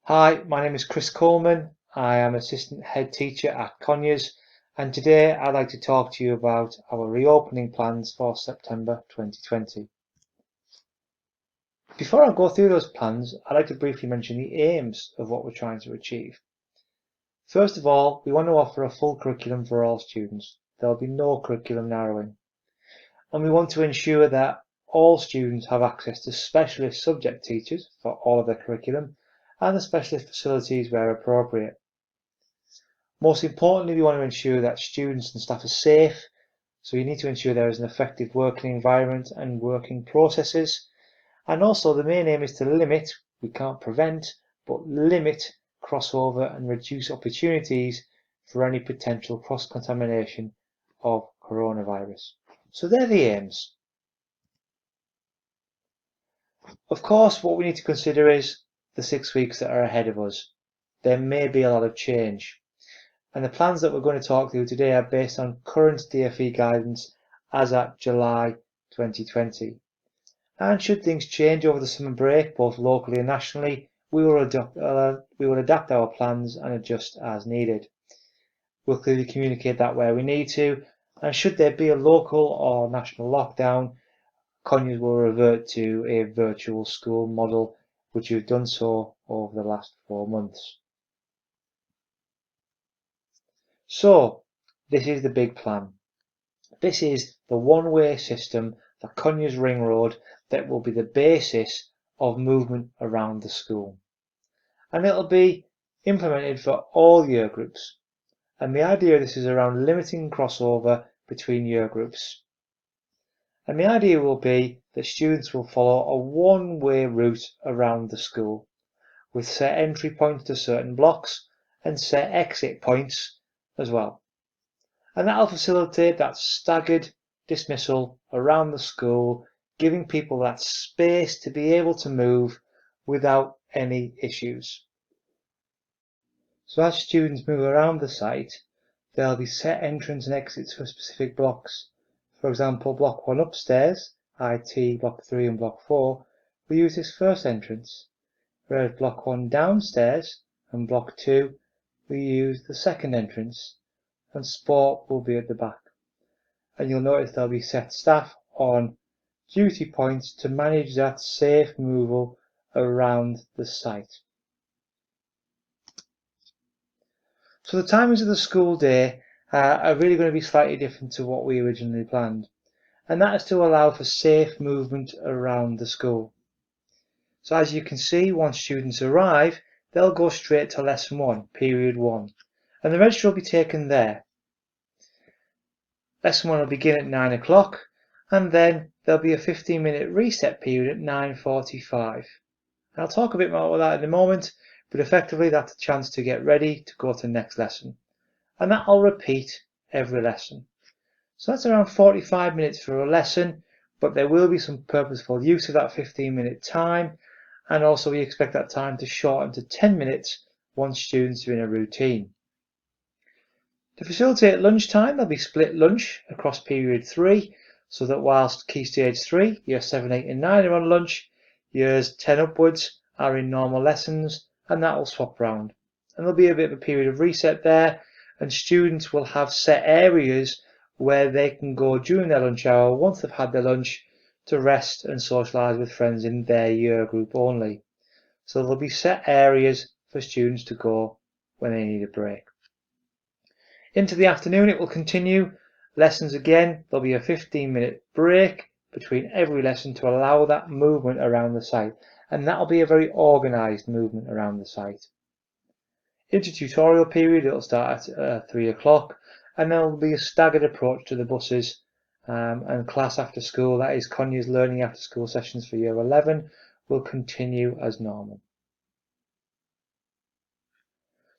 Hi, my name is Chris Coleman. I am Assistant Head Teacher at Conyers, and today I'd like to talk to you about our reopening plans for September 2020. Before I go through those plans, I'd like to briefly mention the aims of what we're trying to achieve. First of all, we want to offer a full curriculum for all students. There'll be no curriculum narrowing. And we want to ensure that all students have access to specialist subject teachers for all of their curriculum and the specialist facilities where appropriate. Most importantly, we want to ensure that students and staff are safe, so you need to ensure there is an effective working environment and working processes. And also the main aim is to limit, we can't prevent, but limit crossover and reduce opportunities for any potential cross-contamination of coronavirus. So they're the aims. Of course, what we need to consider is the 6 weeks that are ahead of us. There may be a lot of change. And the plans that we're going to talk through today are based on current DfE guidance as at July 2020. And should things change over the summer break, both locally and nationally, we will adapt our plans and adjust as needed. We'll clearly communicate that where we need to, and should there be a local or national lockdown, Conyers will revert to a virtual school model, which we've done so over the last 4 months. So, this is the big plan. This is the one-way system, the Conyers Ring Road, that will be the basis of movement around the school. And it'll be implemented for all year groups. And the idea of this is around limiting crossover between year groups. And the idea will be that students will follow a one-way route around the school, with set entry points to certain blocks and set exit points as well. And that'll facilitate that staggered dismissal around the school, giving people that space to be able to move without any issues. So as students move around the site, there'll be set entrance and exits for specific blocks. For example, block 1 upstairs, IT, block 3 and block 4, will use this first entrance, whereas block 1 downstairs and block 2 will use the second entrance, and sport will be at the back. And you'll notice there'll be set staff on duty points to manage that safe moval around the site. So the timings of the school day are really going to be slightly different to what we originally planned, and that is to allow for safe movement around the school. So as you can see, once students arrive, they'll go straight to lesson 1, period 1, and the register will be taken there. Lesson 1 will begin at 9 o'clock, and then there'll be a 15-minute reset period at 9:45. I'll talk a bit more about that in a moment, but effectively that's a chance to get ready to go to the next lesson. And that'll repeat every lesson. So that's around 45 minutes for a lesson, but there will be some purposeful use of that 15-minute time, and also we expect that time to shorten to 10 minutes once students are in a routine. To facilitate lunchtime, there'll be split lunch across period 3, so that whilst Key Stage 3, years 7, 8 and 9 are on lunch, years 10 upwards are in normal lessons, and that will swap round. And there'll be a bit of a period of reset there, and students will have set areas where they can go during their lunch hour once they've had their lunch to rest and socialise with friends in their year group only. So there'll be set areas for students to go when they need a break. Into the afternoon it will continue. Lessons again, there'll be a 15-minute break between every lesson to allow that movement around the site, and that'll be a very organised movement around the site. Into tutorial period, it'll start at 3 o'clock, and there'll be a staggered approach to the buses, and class after school, that is Conyers learning after school sessions for year 11, will continue as normal.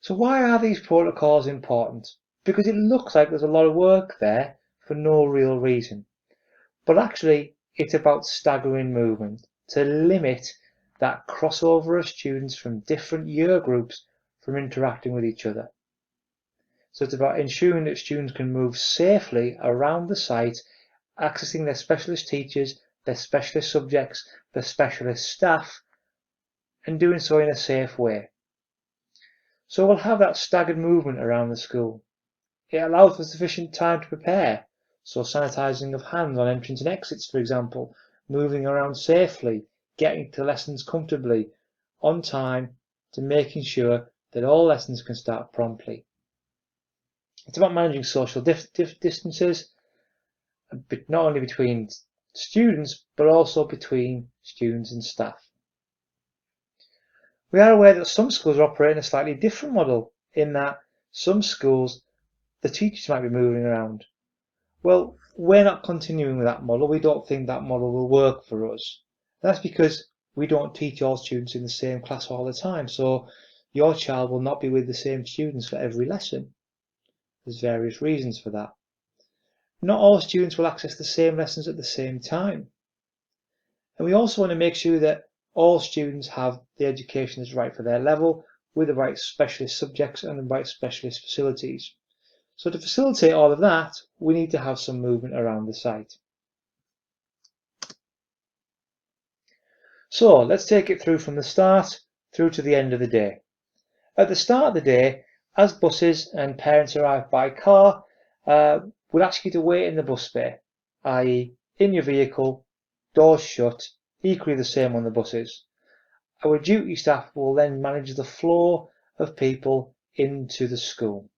So why are these protocols important? Because it looks like there's a lot of work there for no real reason. But actually, it's about staggering movement to limit that crossover of students from different year groups from interacting with each other. So it's about ensuring that students can move safely around the site, accessing their specialist teachers, their specialist subjects, their specialist staff, and doing so in a safe way. So we'll have that staggered movement around the school. It allows for sufficient time to prepare, so sanitising of hands on entrance and exits, for example, moving around safely, getting to lessons comfortably, on time, to making sure that all lessons can start promptly. It's about managing social distances, not only between students, but also between students and staff. We are aware that some schools are operating a slightly different model, in that some schools, the teachers might be moving around. Well, we're not continuing with that model. We don't think that model will work for us. That's because we don't teach all students in the same class all the time, so your child will not be with the same students for every lesson. There's various reasons for that. Not all students will access the same lessons at the same time. And we also want to make sure that all students have the education that's right for their level, with the right specialist subjects and the right specialist facilities. So to facilitate all of that, we need to have some movement around the site. So let's take it through from the start through to the end of the day. At the start of the day, as buses and parents arrive by car, we'll ask you to wait in the bus bay, i.e. in your vehicle, doors shut, equally the same on the buses. Our duty staff will then manage the flow of people into the school.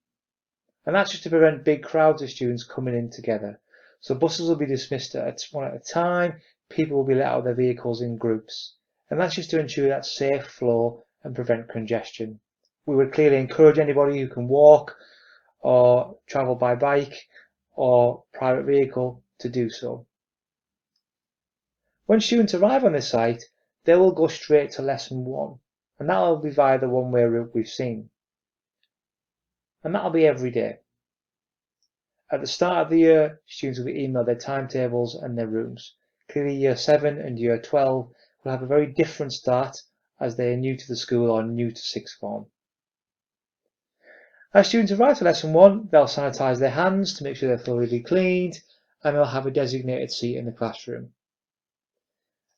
And that's just to prevent big crowds of students coming in together. So buses will be dismissed one at a time, people will be let out of their vehicles in groups. And that's just to ensure that safe flow and prevent congestion. We would clearly encourage anybody who can walk or travel by bike or private vehicle to do so. When students arrive on the site, they will go straight to lesson 1, and that will be via the one-way route we've seen. And that will be every day. At the start of the year, students will be emailed their timetables and their rooms. Clearly Year 7 and Year 12 will have a very different start as they are new to the school or new to sixth form. As students arrive to lesson 1, they'll sanitise their hands to make sure they're thoroughly cleaned, and they'll have a designated seat in the classroom.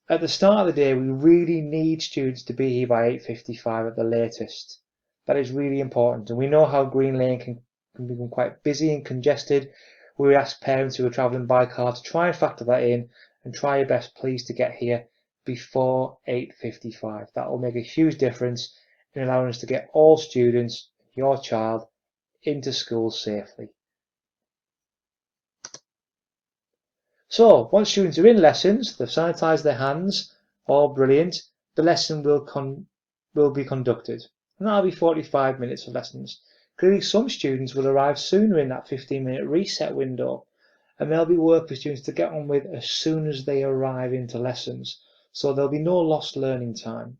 At the start of the day, we really need students to be here by 8:55 at the latest. That is really important, and we know how Green Lane can become quite busy and congested. We ask parents who are travelling by car to try and factor that in and try your best please to get here before 8:55. That will make a huge difference in allowing us to get all students, your child, into school safely. So once students are in lessons, they've sanitised their hands, all brilliant, the lesson will be conducted. And that'll be 45 minutes of lessons. Clearly some students will arrive sooner in that 15-minute reset window, and there'll be work for students to get on with as soon as they arrive into lessons, so there'll be no lost learning time.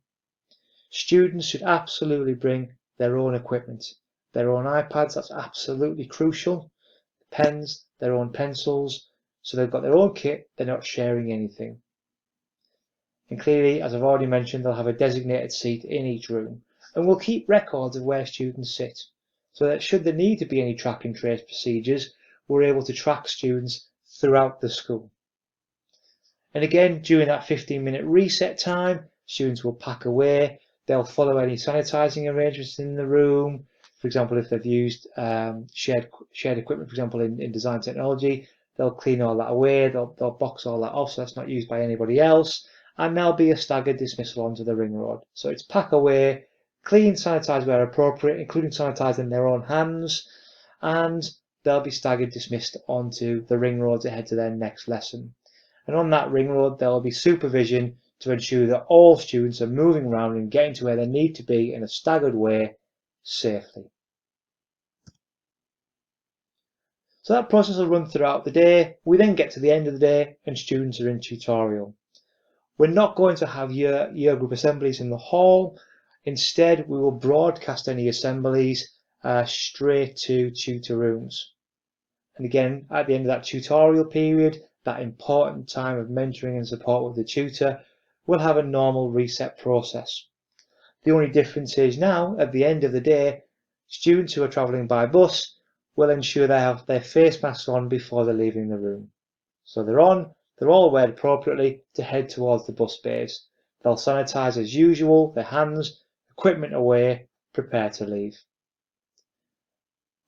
Students should absolutely bring their own equipment, their own iPads, that's absolutely crucial, pens, their own pencils, so they've got their own kit, they're not sharing anything. And clearly, as I've already mentioned, they'll have a designated seat in each room, and we'll keep records of where students sit, so that should there need to be any track and trace procedures, we're able to track students throughout the school. And again, during that 15-minute reset time, students will pack away, they'll follow any sanitising arrangements in the room. For example, if they've used shared equipment, for example, in design technology, they'll clean all that away, they'll box all that off so that's not used by anybody else, and there'll be a staggered dismissal onto the ring road. So it's pack away, clean, sanitise where appropriate, including sanitising their own hands, and they'll be staggered dismissed onto the ring road to head to their next lesson. And on that ring road there will be supervision to ensure that all students are moving around and getting to where they need to be in a staggered way safely. So that process will run throughout the day. We then get to the end of the day and students are in tutorial. We're not going to have year group assemblies in the hall. Instead, we will broadcast any assemblies straight to tutor rooms. And again, at the end of that tutorial period, that important time of mentoring and support with the tutor, we'll have a normal reset process. The only difference is now, at the end of the day, students who are travelling by bus will ensure they have their face masks on before they're leaving the room. So they're on, they're all weared appropriately to head towards the bus bays. They'll sanitise as usual, their hands, equipment away, prepare to leave.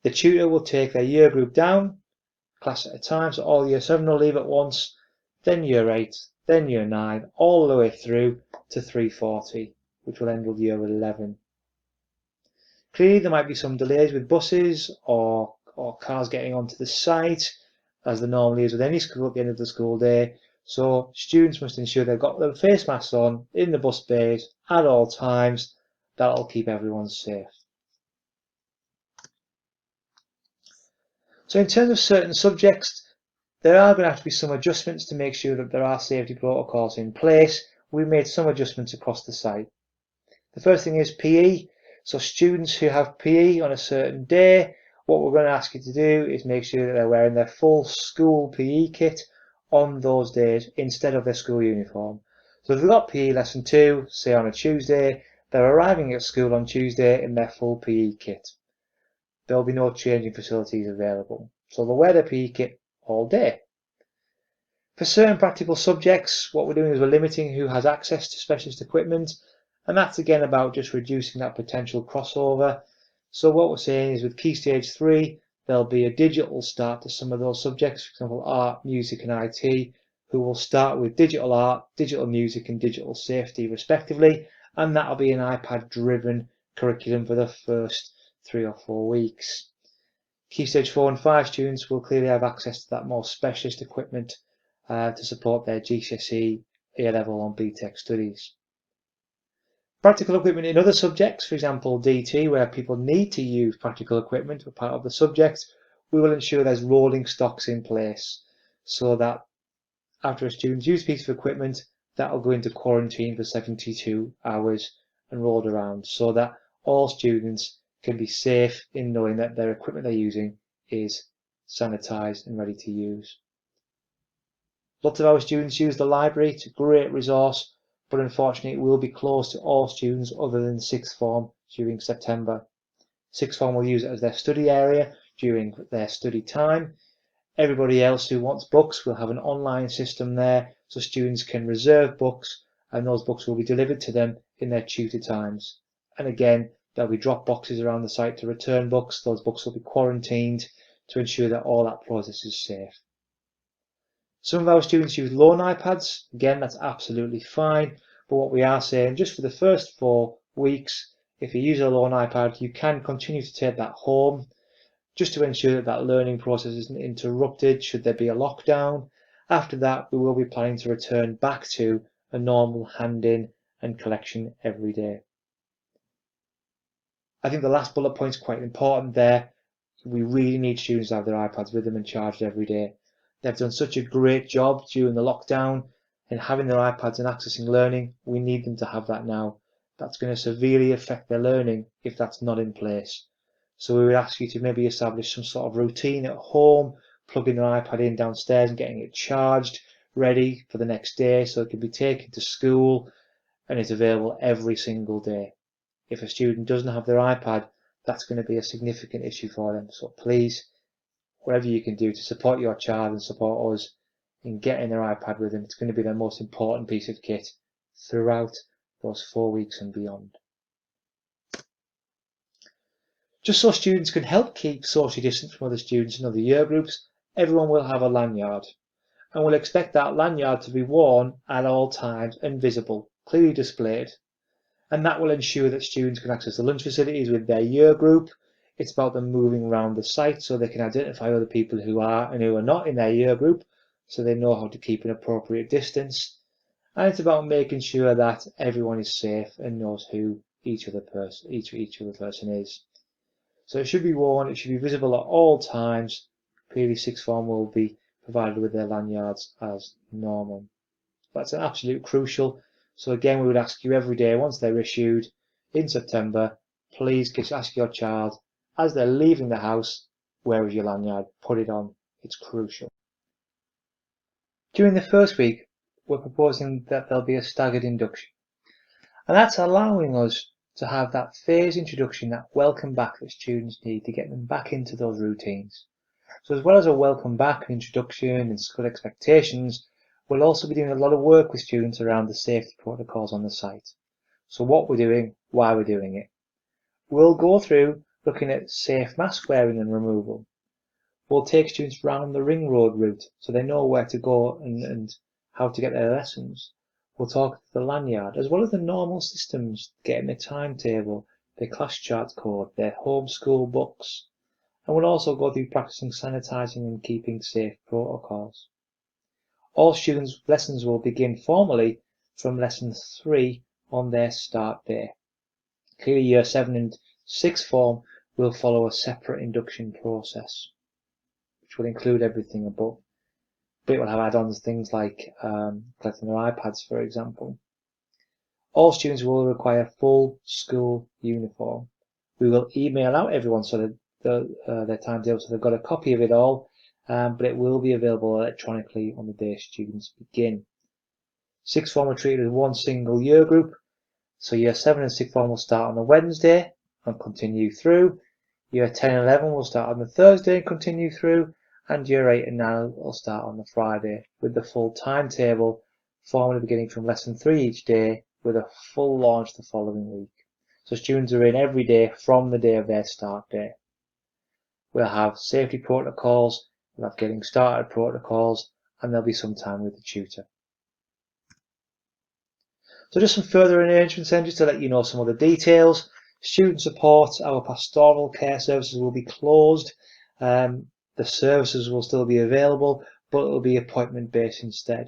The tutor will take their year group down, class at a time, so all year 7 will leave at once, then year 8, then year 9, all the way through to 340, which will end with year 11. Clearly there might be some delays with buses or cars getting onto the site, as there normally is with any school at the end of the school day, so students must ensure they've got their face masks on in the bus bays at all times. That'll keep everyone safe. So in terms of certain subjects, there are going to have to be some adjustments to make sure that there are safety protocols in place. We've made some adjustments across the site. The first thing is PE. So students who have PE on a certain day, what we're going to ask you to do is make sure that they're wearing their full school PE kit on those days instead of their school uniform. So if they've got PE lesson 2, say on a Tuesday, they're arriving at school on Tuesday in their full PE kit. There will be no changing facilities available. So they'll wear their PE kit all day. For certain practical subjects, what we're doing is we're limiting who has access to specialist equipment, and that's again about just reducing that potential crossover. So what we're saying is with Key Stage 3, there'll be a digital start to some of those subjects, for example, art, music and IT, who will start with digital art, digital music and digital safety respectively, and that'll be an iPad-driven curriculum for the first 3 or 4 weeks. Key Stage 4 and 5 students will clearly have access to that more specialist equipment to support their GCSE, A-level and BTEC studies. Practical equipment in other subjects, for example DT, where people need to use practical equipment for part of the subject, we will ensure there's rolling stocks in place so that after a student's used a piece of equipment, that will go into quarantine for 72 hours and rolled around so that all students can be safe in knowing that their equipment they're using is sanitised and ready to use. Lots of our students use the library. It's a great resource, but unfortunately it will be closed to all students other than sixth form during September. Sixth form will use it as their study area during their study time. Everybody else who wants books will have an online system there, so students can reserve books and those books will be delivered to them in their tutor times. And again, there'll be drop boxes around the site to return books. Those books will be quarantined to ensure that all that process is safe. Some of our students use loan iPads. Again, that's absolutely fine. But what we are saying, just for the first 4 weeks, if you use a loan iPad, you can continue to take that home just to ensure that that learning process isn't interrupted should there be a lockdown. After that, we will be planning to return back to a normal hand-in and collection every day. I think the last bullet point is quite important there. We really need students to have their iPads with them and charged every day. They've done such a great job during the lockdown and having their iPads and accessing learning. We need them to have that now. That's going to severely affect their learning if that's not in place. So we would ask you to maybe establish some sort of routine at home, plugging their iPad in downstairs and getting it charged, ready for the next day so it can be taken to school and is available every single day. If a student doesn't have their iPad, that's going to be a significant issue for them. So please, whatever you can do to support your child and support us in getting their iPad with them, it's going to be the most important piece of kit throughout those 4 weeks and beyond. Just so students can help keep socially distant from other students in other year groups, everyone will have a lanyard, and we'll expect that lanyard to be worn at all times and visible, clearly displayed. And that will ensure that students can access the lunch facilities with their year group. It's about them moving around the site so they can identify other people who are and who are not in their year group, so they know how to keep an appropriate distance. And it's about making sure that everyone is safe and knows who each other person is. So it should be worn, it should be visible at all times. Clearly sixth form will be provided with their lanyards as normal. That's an absolute crucial. So again, we would ask you every day once they're issued in September, please ask your child as they're leaving the house, where is your lanyard? Put it on. It's crucial. During the first week, we're proposing that there'll be a staggered induction. And that's allowing us to have that phased introduction, that welcome back that students need to get them back into those routines. So as well as a welcome back and introduction and school expectations, we'll also be doing a lot of work with students around the safety protocols on the site. So what we're doing, why we're doing it. We'll go through looking at safe mask wearing and removal. We'll take students round the ring road route so they know where to go and how to get their lessons. We'll talk to the lanyard as well as the normal systems, getting their timetable, their class chart code, their home school books. And we'll also go through practicing sanitising and keeping safe protocols. All students' lessons will begin formally from lesson 3 on their start day. Clearly year 7 and 6 form will follow a separate induction process, which will include everything above. But it will have add-ons, things like collecting their iPads, for example. All students will require full school uniform. We will email out everyone so that their timetable, so they've got a copy of it all, but it will be available electronically on the day students begin. Sixth form are treated as one single year group, so year 7 and 6th form will start on the Wednesday and continue through. Year 10 and 11 will start on the Thursday and continue through, and year 8 and 9 will start on the Friday, with the full timetable formally beginning from lesson 3 each day, with a full launch the following week. So students are in every day from the day of their start day. We'll have safety protocols, we'll have getting started protocols, and there'll be some time with the tutor. So just some further arrangements then, just to let you know some of the details. Student support, our pastoral care services will be closed. The services will still be available, but it will be appointment based instead.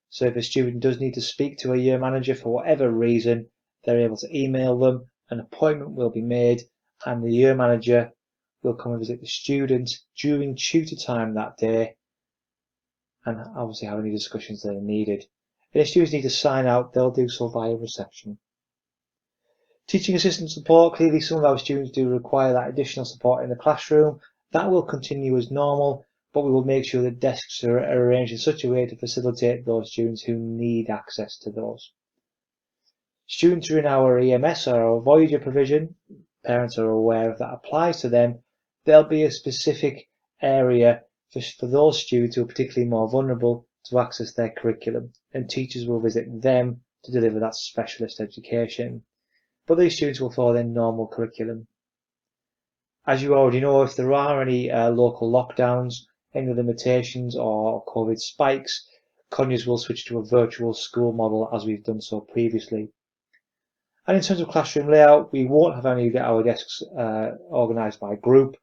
So if a student does need to speak to a year manager for whatever reason, they're able to email them, an appointment will be made, and the year manager will come and visit the student during tutor time that day, and obviously have any discussions that are needed. If students need to sign out, they'll do so via reception. Teaching assistant support, clearly some of our students do require that additional support in the classroom. That will continue as normal, but we will make sure that desks are arranged in such a way to facilitate those students who need access to those. Students who are in our EMS or our Voyager provision, parents are aware if that applies to them, there'll be a specific area for those students who are particularly more vulnerable to access their curriculum, and teachers will visit them to deliver that specialist education. But these students will follow their normal curriculum. As you already know, if there are any local lockdowns, any limitations or COVID spikes, Conyers will switch to a virtual school model as we've done so previously. And in terms of classroom layout, we won't have any of our desks organised by group.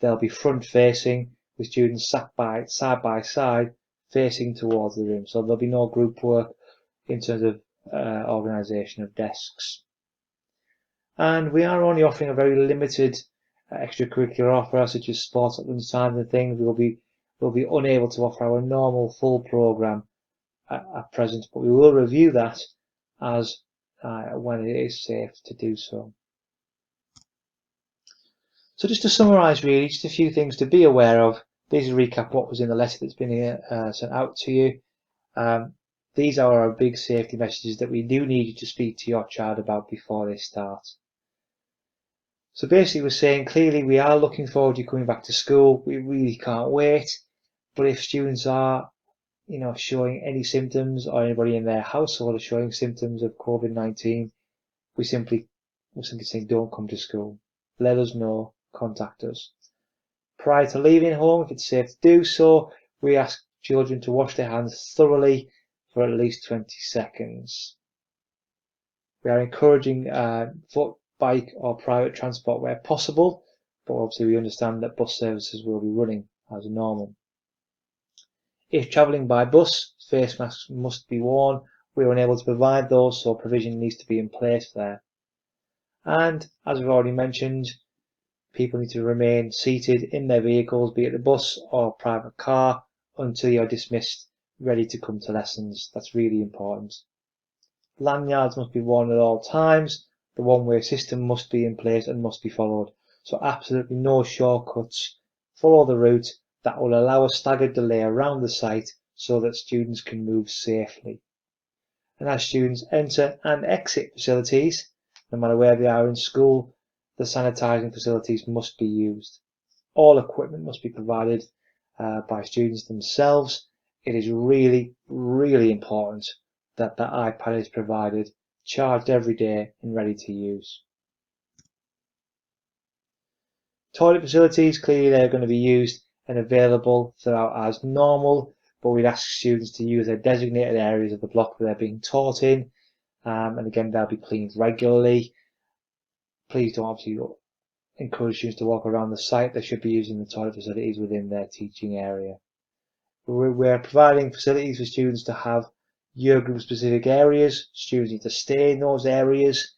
They'll be front facing, with students sat side by side facing towards the room. So there'll be no group work in terms of organisation of desks. And we are only offering a very limited extracurricular offer, such as sports at lunchtime and things. We'll be unable to offer our normal full programme at present, but we will review that as when it is safe to do so. So just to summarise really, just a few things to be aware of. These recap what was in the letter that's been sent out to you. These are our big safety messages that we do need you to speak to your child about before they start. So basically we're saying clearly we are looking forward to you coming back to school. We really can't wait. But if students are, showing any symptoms, or anybody in their household is showing symptoms of COVID-19, we're simply saying don't come to school. Let us know, contact us. Prior to leaving home, if it's safe to do so, we ask children to wash their hands thoroughly for at least 20 seconds. We are encouraging foot, bike or private transport where possible, but obviously we understand that bus services will be running as normal. If travelling by bus, face masks must be worn. We are unable to provide those, so provision needs to be in place there. And as we've already mentioned, people need to remain seated in their vehicles, be it the bus or private car, until you're dismissed, ready to come to lessons. That's really important. Lanyards must be worn at all times. The one-way system must be in place and must be followed. So absolutely no shortcuts. Follow the route that will allow a staggered delay around the site so that students can move safely. And as students enter and exit facilities, no matter where they are in school, the sanitising facilities must be used. All equipment must be provided by students themselves. It is really, really important that the iPad is provided, charged every day and ready to use. Toilet facilities, clearly they're going to be used and available throughout as normal, but we'd ask students to use their designated areas of the block where they're being taught in, and again they'll be cleaned regularly. Please don't obviously encourage students to walk around the site. They should be using the toilet facilities within their teaching area. We're providing facilities for students to have year group specific areas. Students need to stay in those areas.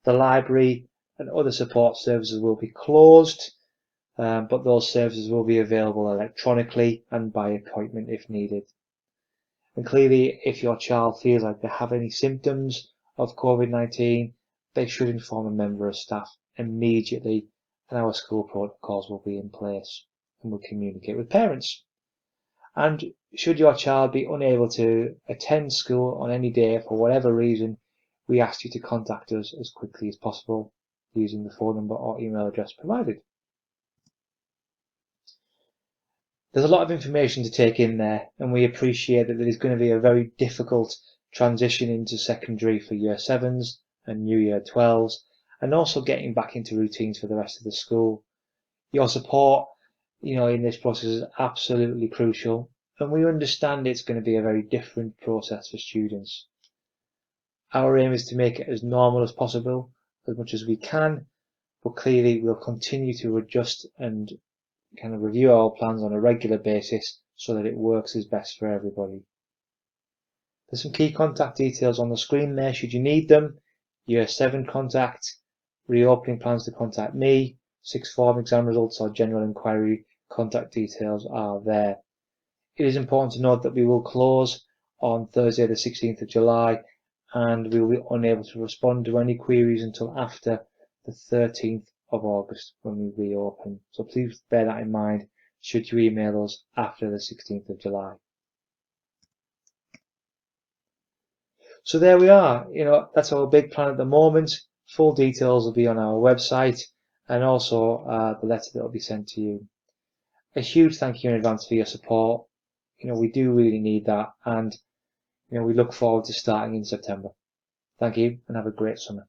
The library and other support services will be closed, but those services will be available electronically and by appointment if needed. And clearly, if your child feels like they have any symptoms of COVID-19, they should inform a member of staff immediately, and our school protocols will be in place, and we'll communicate with parents. And should your child be unable to attend school on any day for whatever reason, we ask you to contact us as quickly as possible using the phone number or email address provided. There's a lot of information to take in there, and we appreciate that there is going to be a very difficult transition into secondary for year 7s and new year 12s, and also getting back into routines for the rest of the school. Your support, in this process is absolutely crucial, and we understand it's going to be a very different process for students. Our aim is to make it as normal as possible, as much as we can, but clearly we'll continue to adjust and kind of review our plans on a regular basis so that it works as best for everybody. There's some key contact details on the screen there should you need them. Year 7 contact, reopening plans to contact me, 6th form exam results or general inquiry contact details are there. It is important to note that we will close on Thursday the 16th of July and we will be unable to respond to any queries until after the 13th of August when we reopen. So please bear that in mind should you email us after the 16th of July. So there we are. That's our big plan at the moment. Full details will be on our website and also the letter that will be sent to you. A huge thank you in advance for your support. We do really need that, and we look forward to starting in September. Thank you and have a great summer.